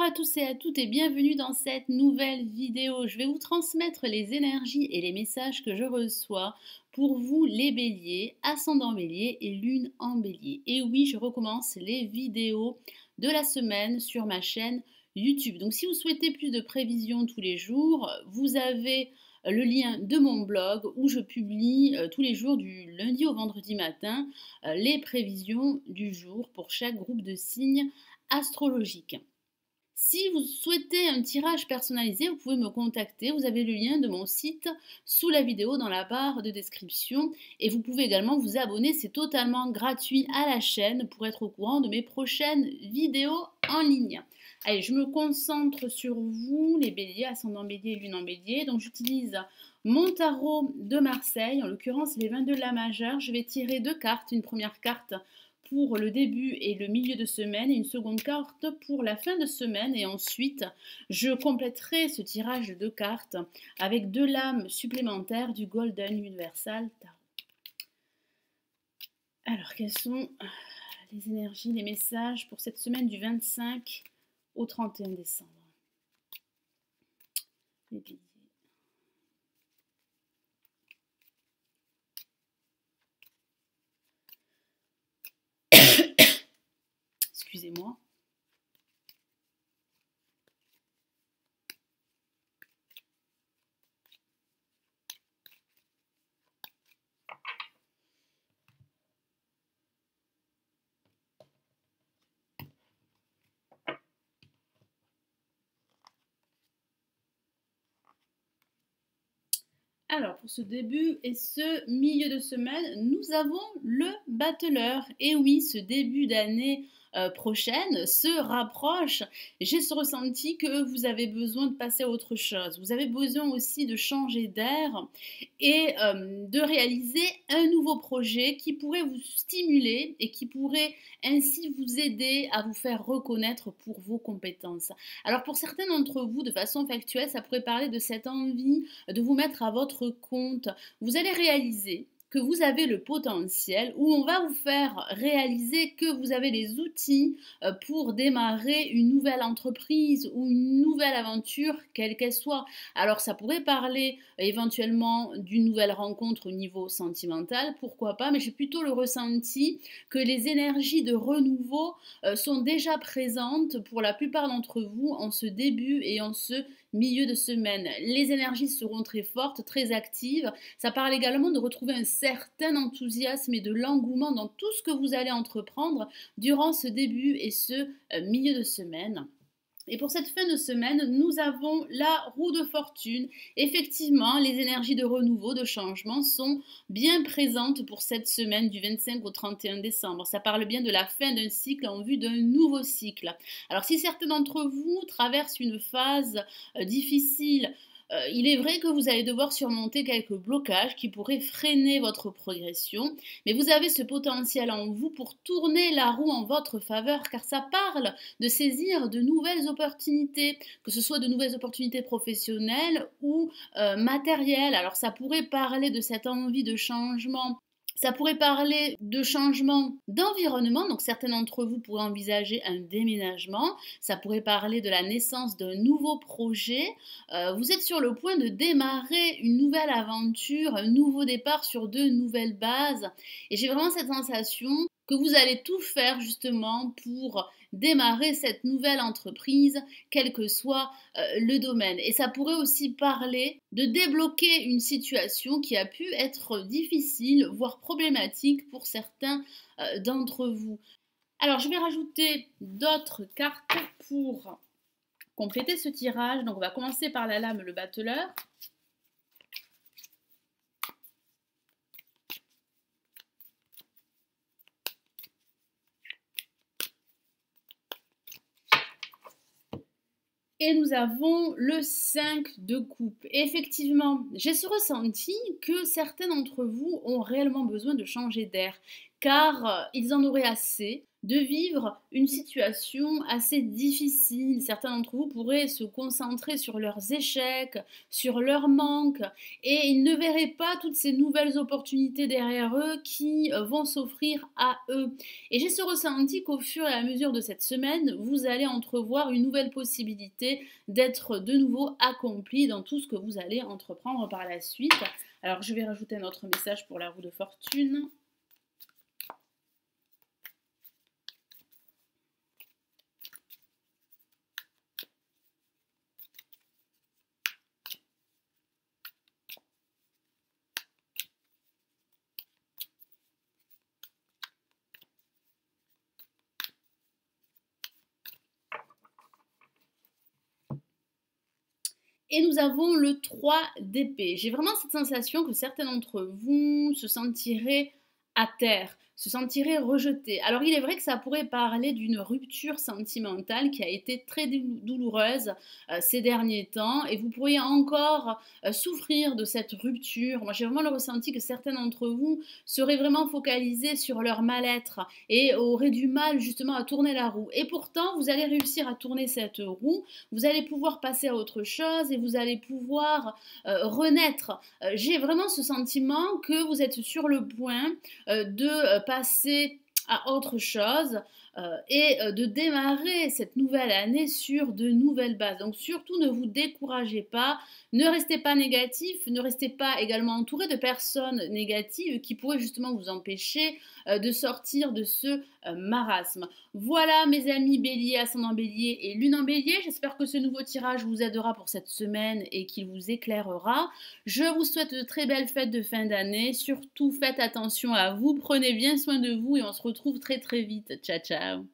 à tous et à toutes et bienvenue dans cette nouvelle vidéo. Je vais vous transmettre les énergies et les messages que je reçois pour vous les béliers, ascendant bélier et lune en bélier. Et oui, je recommence les vidéos de la semaine sur ma chaîne YouTube. Donc si vous souhaitez plus de prévisions tous les jours, vous avez le lien de mon blog où je publie tous les jours du lundi au vendredi matin les prévisions du jour pour chaque groupe de signes astrologiques. Si vous souhaitez un tirage personnalisé, vous pouvez me contacter. Vous avez le lien de mon site sous la vidéo dans la barre de description. Et vous pouvez également vous abonner, c'est totalement gratuit à la chaîne pour être au courant de mes prochaines vidéos en ligne. Allez, je me concentre sur vous, les béliers, ascendant bélier et lune en bélier. Donc j'utilise mon tarot de Marseille, en l'occurrence les 22 de la majeure. Je vais tirer deux cartes, une première carte pour le début et le milieu de semaine et une seconde carte pour la fin de semaine et ensuite je compléterai ce tirage de deux cartes avec deux lames supplémentaires du Golden Universal Tarot. Alors quelles sont les énergies, les messages pour cette semaine du 25 au 31 décembre? Les béliers. Excusez-moi. Alors, pour ce début et ce milieu de semaine, nous avons le battleur. Et oui, ce début d'année prochaine se rapproche. J'ai ce ressenti que vous avez besoin de passer à autre chose. Vous avez besoin aussi de changer d'air et de réaliser un nouveau projet qui pourrait vous stimuler et qui pourrait ainsi vous aider à vous faire reconnaître pour vos compétences. Alors, pour certains d'entre vous, de façon factuelle, ça pourrait parler de cette envie de vous mettre à votre compte. Vous allez réaliser que vous avez le potentiel, où on va vous faire réaliser que vous avez les outils pour démarrer une nouvelle entreprise ou une nouvelle aventure, quelle qu'elle soit. Alors ça pourrait parler éventuellement d'une nouvelle rencontre au niveau sentimental, pourquoi pas, mais j'ai plutôt le ressenti que les énergies de renouveau sont déjà présentes pour la plupart d'entre vous en ce début et en ce milieu de semaine. Les énergies seront très fortes, très actives. Ça parle également de retrouver un certain enthousiasme et de l'engouement dans tout ce que vous allez entreprendre durant ce début et ce milieu de semaine. Et pour cette fin de semaine, nous avons la roue de fortune. Effectivement, les énergies de renouveau, de changement sont bien présentes pour cette semaine du 25 au 31 décembre. Ça parle bien de la fin d'un cycle en vue d'un nouveau cycle. Alors si certains d'entre vous traversent une phase difficile, il est vrai que vous allez devoir surmonter quelques blocages qui pourraient freiner votre progression, mais vous avez ce potentiel en vous pour tourner la roue en votre faveur, car ça parle de saisir de nouvelles opportunités, que ce soit de nouvelles opportunités professionnelles ou matérielles. Alors ça pourrait parler de cette envie de changement. Ça pourrait parler de changement d'environnement, donc certains d'entre vous pourraient envisager un déménagement. Ça pourrait parler de la naissance d'un nouveau projet. Vous êtes sur le point de démarrer une nouvelle aventure, un nouveau départ sur de nouvelles bases. Et j'ai vraiment cette sensation que vous allez tout faire justement pour démarrer cette nouvelle entreprise, quel que soit le domaine. Et ça pourrait aussi parler de débloquer une situation qui a pu être difficile, voire problématique pour certains d'entre vous. Alors, je vais rajouter d'autres cartes pour compléter ce tirage. Donc, on va commencer par la lame, le battleur. Et nous avons le 5 de coupe. Et effectivement, j'ai ce ressenti que certains d'entre vous ont réellement besoin de changer d'air, car ils en auraient assez de vivre une situation assez difficile. Certains d'entre vous pourraient se concentrer sur leurs échecs, sur leurs manques, et ils ne verraient pas toutes ces nouvelles opportunités derrière eux qui vont s'offrir à eux. Et j'ai ce ressenti qu'au fur et à mesure de cette semaine, vous allez entrevoir une nouvelle possibilité d'être de nouveau accompli dans tout ce que vous allez entreprendre par la suite. Alors je vais rajouter un autre message pour la roue de fortune. Et nous avons le 3 d'épée. J'ai vraiment cette sensation que certains d'entre vous se sentiraient à terre, se sentiraient rejetés. Alors il est vrai que ça pourrait parler d'une rupture sentimentale qui a été très douloureuse ces derniers temps et vous pourriez encore souffrir de cette rupture. Moi j'ai vraiment le ressenti que certains d'entre vous seraient vraiment focalisés sur leur mal-être et auraient du mal justement à tourner la roue. Et pourtant vous allez réussir à tourner cette roue, vous allez pouvoir passer à autre chose et vous allez pouvoir renaître. J'ai vraiment ce sentiment que vous êtes sur le point de passer à autre chose et de démarrer cette nouvelle année sur de nouvelles bases. Donc surtout ne vous découragez pas, ne restez pas négatif, ne restez pas également entouré de personnes négatives qui pourraient justement vous empêcher de sortir de ce marasme. Voilà mes amis bélier, ascendant bélier et lune en bélier, j'espère que ce nouveau tirage vous aidera pour cette semaine et qu'il vous éclairera. Je vous souhaite de très belles fêtes de fin d'année, surtout faites attention à vous, prenez bien soin de vous et on se retrouve très très vite. Ciao ciao.